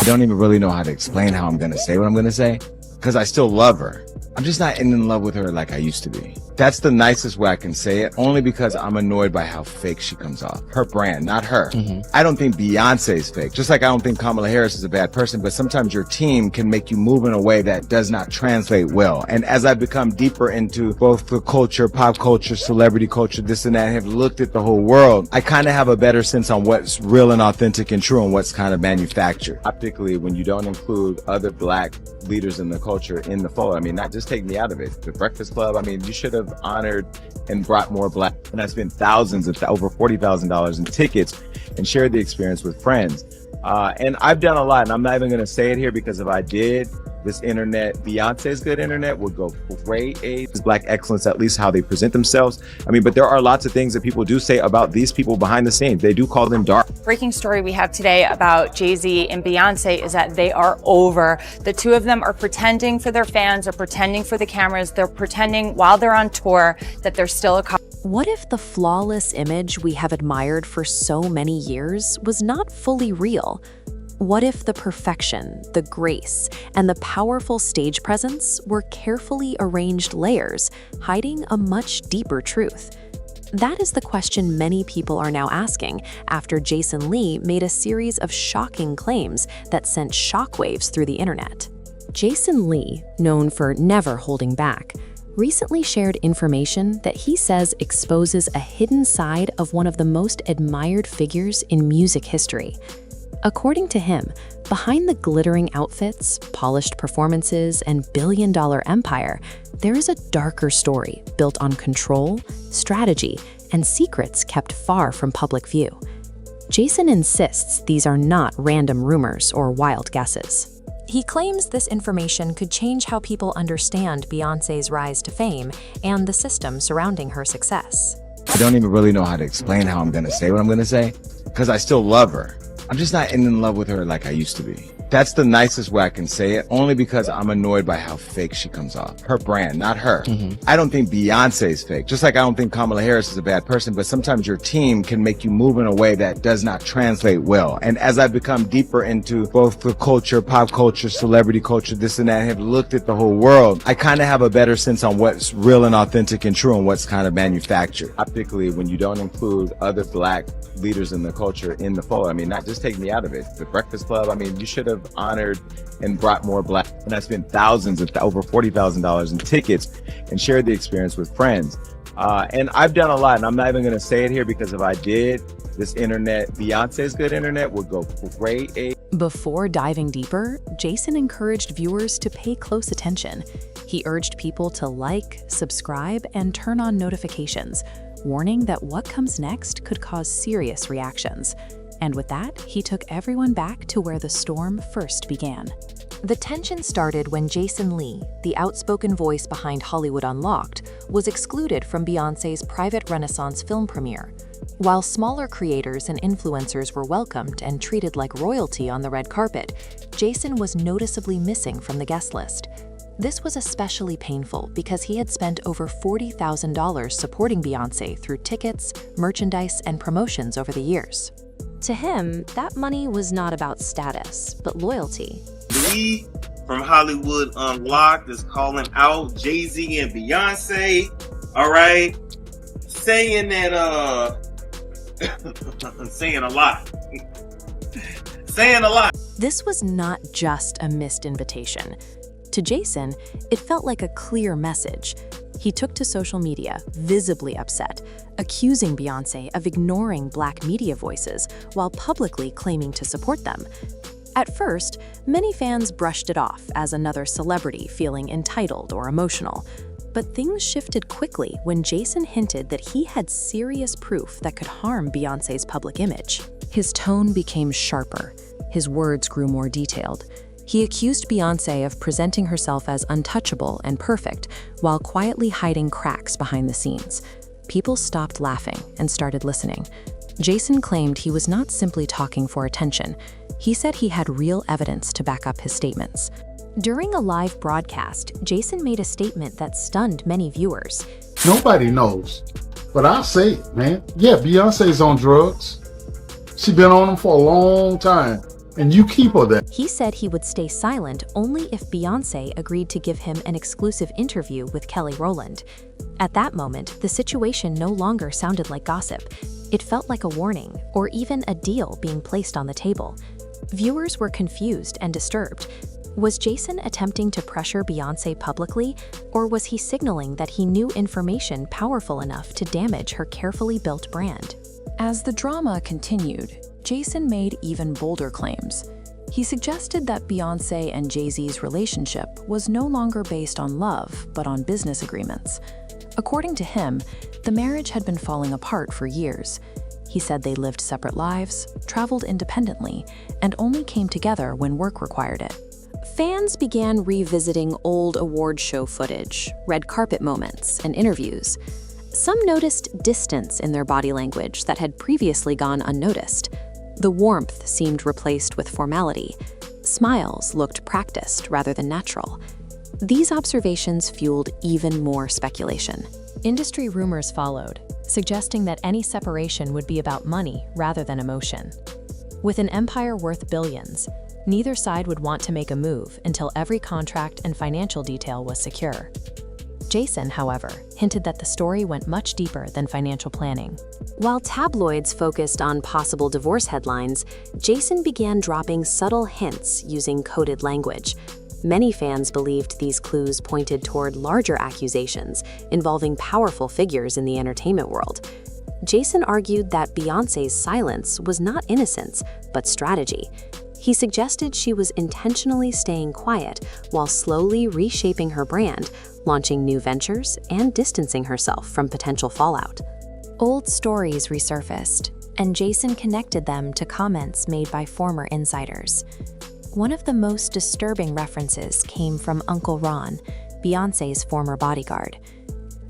I don't even really know how to explain how I'm going to say what I'm going to say because I still love her. I'm just not in love with her like I used to be. That's the nicest way I can say it, only because I'm annoyed by how fake she comes off. Her brand, not her. I don't think Beyonce is fake, just like I don't think Kamala Harris is a bad person, but sometimes your team can make you move in a way that does not translate well. And as I've become deeper into both the culture, pop culture, celebrity culture, this and that, and have looked at the whole world, I kind of have a better sense on what's real and authentic and true and what's kind of manufactured. Particularly when you don't include other black leaders in the culture in the fold. I mean, not just take me out of it. The Breakfast Club, I mean, you should have honored and brought more black. And I spent thousands of over $40,000 in tickets and shared the experience with friends. And I've done a lot, and I'm not even going to say it here because if I did, this internet, Beyonce's good internet would go great. Black excellence, at least how they present themselves. I mean, but there are lots of things that people do say about these people behind the scenes. They do call them dark. Breaking story we have today about Jay-Z and Beyonce is that they are over. The two of them are pretending for their fans, are pretending for the cameras, they're pretending while they're on tour that they're still a couple. What if the flawless image we have admired for so many years was not fully real? What if the perfection, the grace, and the powerful stage presence were carefully arranged layers, hiding a much deeper truth? That is the question many people are now asking after Jason Lee made a series of shocking claims that sent shockwaves through the internet. Jason Lee, known for never holding back, recently shared information that he says exposes a hidden side of one of the most admired figures in music history. According to him, behind the glittering outfits, polished performances, and billion-dollar empire, there is a darker story built on control, strategy, and secrets kept far from public view. Jason insists these are not random rumors or wild guesses. He claims this information could change how people understand Beyoncé's rise to fame and the system surrounding her success. I don't even really know how to explain how I'm going to say what I'm going to say because I still love her. I'm just not in love with her like I used to be. That's the nicest way I can say it, only because I'm annoyed by how fake she comes off. Her brand, not her. I don't think Beyonce is fake, just like I don't think Kamala Harris is a bad person, but sometimes your team can make you move in a way that does not translate well. And as I've become deeper into both the culture, pop culture, celebrity culture, this and that, and have looked at the whole world, I kind of have a better sense on what's real and authentic and true and what's kind of manufactured. Particularly when you don't include other black leaders in the culture in the fold. I mean, not just take me out of it. The Breakfast Club, I mean, you should have honored and brought more black. And I spent thousands of over $40,000 in tickets and shared the experience with friends. And I've done a lot, and I'm not even going to say it here because if I did, this internet, Beyonce's good internet would go great. Before diving deeper, Jason encouraged viewers to pay close attention. He urged people to like, subscribe, and turn on notifications, warning that what comes next could cause serious reactions. And with that, he took everyone back to where the storm first began. The tension started when Jason Lee, the outspoken voice behind Hollywood Unlocked, was excluded from Beyoncé's private Renaissance film premiere. While smaller creators and influencers were welcomed and treated like royalty on the red carpet, Jason was noticeably missing from the guest list. This was especially painful because he had spent over $40,000 supporting Beyoncé through tickets, merchandise, and promotions over the years. To him, that money was not about status, but loyalty. Lee from Hollywood Unlocked is calling out Jay-Z and Beyonce, all right? Saying that, saying a lot. Saying a lot. This was not just a missed invitation. To Jason, it felt like a clear message. He took to social media, visibly upset, accusing Beyoncé of ignoring black media voices while publicly claiming to support them. At first, many fans brushed it off as another celebrity feeling entitled or emotional. But things shifted quickly when Jason hinted that he had serious proof that could harm Beyoncé's public image. His tone became sharper. His words grew more detailed. He accused Beyoncé of presenting herself as untouchable and perfect while quietly hiding cracks behind the scenes. People stopped laughing and started listening. Jason claimed he was not simply talking for attention. He said he had real evidence to back up his statements. During a live broadcast, Jason made a statement that stunned many viewers. Nobody knows, but I'll say it, man. Yeah, Beyonce's on drugs. She's been on them for a long time. And you keep her there. He said he would stay silent only if Beyoncé agreed to give him an exclusive interview with Kelly Rowland. At that moment, the situation no longer sounded like gossip. It felt like a warning, or even a deal being placed on the table. Viewers were confused and disturbed. Was Jason attempting to pressure Beyoncé publicly, or was he signaling that he knew information powerful enough to damage her carefully built brand? As the drama continued, Jason made even bolder claims. He suggested that Beyoncé and Jay-Z's relationship was no longer based on love, but on business agreements. According to him, the marriage had been falling apart for years. He said they lived separate lives, traveled independently, and only came together when work required it. Fans began revisiting old award show footage, red carpet moments, and interviews. Some noticed distance in their body language that had previously gone unnoticed. The warmth seemed replaced with formality. Smiles looked practiced rather than natural. These observations fueled even more speculation. Industry rumors followed, suggesting that any separation would be about money rather than emotion. With an empire worth billions, neither side would want to make a move until every contract and financial detail was secure. Jason, however, hinted that the story went much deeper than financial planning. While tabloids focused on possible divorce headlines, Jason began dropping subtle hints using coded language. Many fans believed these clues pointed toward larger accusations involving powerful figures in the entertainment world. Jason argued that Beyoncé's silence was not innocence, but strategy. He suggested she was intentionally staying quiet while slowly reshaping her brand, launching new ventures, and distancing herself from potential fallout. Old stories resurfaced, and Jason connected them to comments made by former insiders. One of the most disturbing references came from Uncle Ron, Beyoncé's former bodyguard.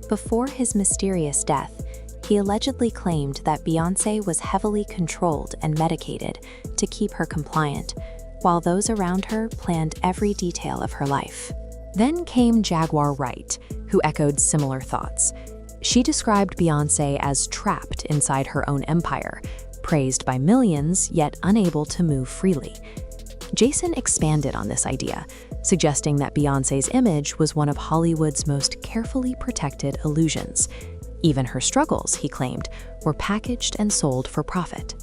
Before his mysterious death, he allegedly claimed that Beyoncé was heavily controlled and medicated to keep her compliant, while those around her planned every detail of her life. Then came Jaguar Wright, who echoed similar thoughts. She described Beyoncé as trapped inside her own empire, praised by millions yet unable to move freely. Jason expanded on this idea, suggesting that Beyoncé's image was one of Hollywood's most carefully protected illusions. Even her struggles, he claimed, were packaged and sold for profit.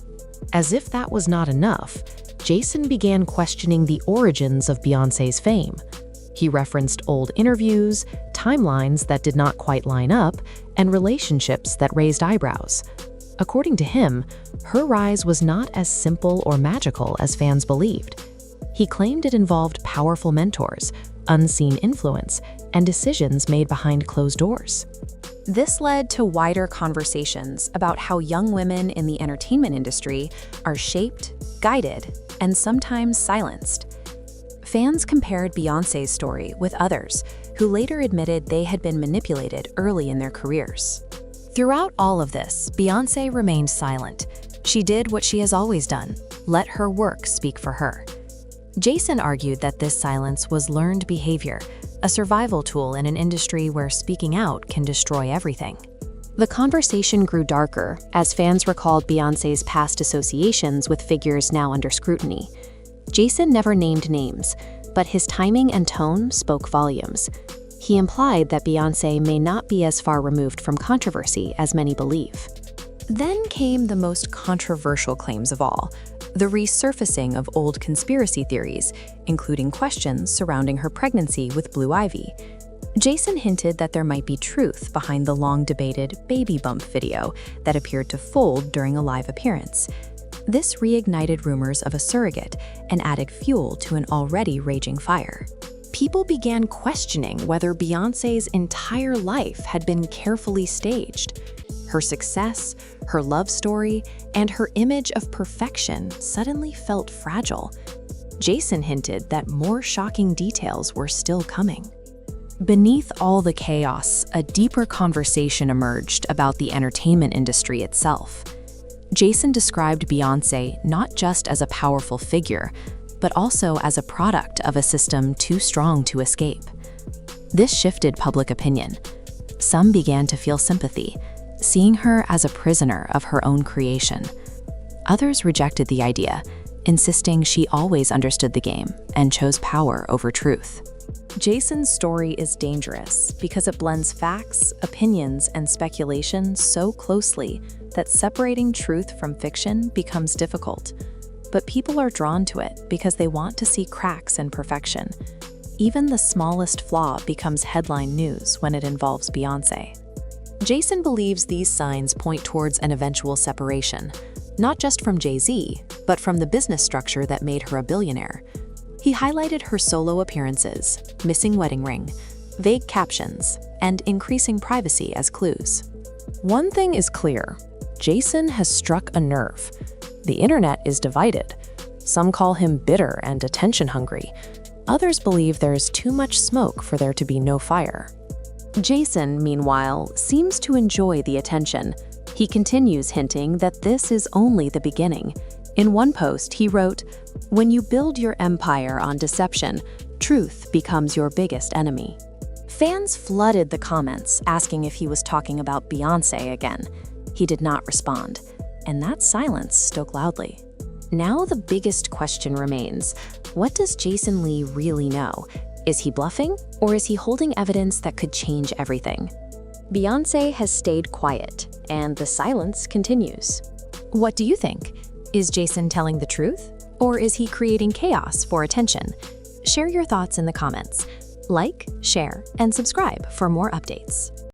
As if that was not enough, Jason began questioning the origins of Beyoncé's fame. He referenced old interviews, timelines that did not quite line up, and relationships that raised eyebrows. According to him, her rise was not as simple or magical as fans believed. He claimed it involved powerful mentors, unseen influence, and decisions made behind closed doors. This led to wider conversations about how young women in the entertainment industry are shaped, guided, and sometimes silenced. Fans compared Beyoncé's story with others who later admitted they had been manipulated early in their careers. Throughout all of this, Beyoncé remained silent. She did what she has always done, let her work speak for her. Jason argued that this silence was learned behavior, a survival tool in an industry where speaking out can destroy everything. The conversation grew darker as fans recalled Beyoncé's past associations with figures now under scrutiny. Jason never named names, but his timing and tone spoke volumes. He implied that Beyoncé may not be as far removed from controversy as many believe. Then came the most controversial claims of all, the resurfacing of old conspiracy theories, including questions surrounding her pregnancy with Blue Ivy. Jason hinted that there might be truth behind the long-debated baby bump video that appeared to fold during a live appearance. This reignited rumors of a surrogate and added fuel to an already raging fire. People began questioning whether Beyoncé's entire life had been carefully staged. Her success, her love story, and her image of perfection suddenly felt fragile. Jason hinted that more shocking details were still coming. Beneath all the chaos, a deeper conversation emerged about the entertainment industry itself. Jason described Beyoncé not just as a powerful figure, but also as a product of a system too strong to escape. This shifted public opinion. Some began to feel sympathy, seeing her as a prisoner of her own creation. Others rejected the idea, insisting she always understood the game and chose power over truth. Jason's story is dangerous because it blends facts, opinions, and speculation so closely that separating truth from fiction becomes difficult. But people are drawn to it because they want to see cracks in perfection. Even the smallest flaw becomes headline news when it involves Beyoncé. Jason believes these signs point towards an eventual separation, not just from Jay-Z, but from the business structure that made her a billionaire. He highlighted her solo appearances, missing wedding ring, vague captions, and increasing privacy as clues. One thing is clear: Jason has struck a nerve. The internet is divided. Some call him bitter and attention-hungry. Others believe there's too much smoke for there to be no fire. Jason, meanwhile, seems to enjoy the attention. He continues hinting that this is only the beginning. In one post, he wrote, "When you build your empire on deception, truth becomes your biggest enemy." Fans flooded the comments asking if he was talking about Beyoncé again. He did not respond, and that silence spoke loudly. Now the biggest question remains: what does Jason Lee really know? Is he bluffing, or is he holding evidence that could change everything? Beyoncé has stayed quiet, and the silence continues. What do you think? Is Jason telling the truth, or is he creating chaos for attention? Share your thoughts in the comments. Like, share, and subscribe for more updates.